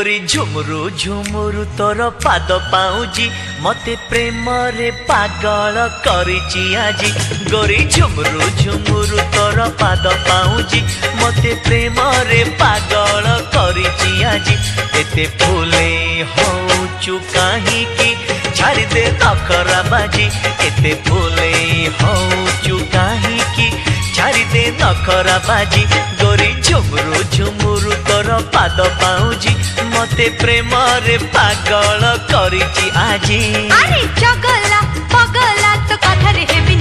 गोरी झुमुरु झुमुरु तोर पाद पाउजी मते प्रेम रे पागल करिची आजी। गोरी झुमुरु झुमुरु तोर पाद पाउजी मते प्रेम रे पागल करिची आजी। एते फूले होचु काहे की छाड़ी दे नखरा बाजी। एते फूले होचु काहे की छाड़ी दे नखरा बाजी। गोरी झुमुरु झुमुरु तोर पाद पाउजी मते प्रेम रे पागल करिची आजी। अरे चगला पगला तो कथा रे हेबी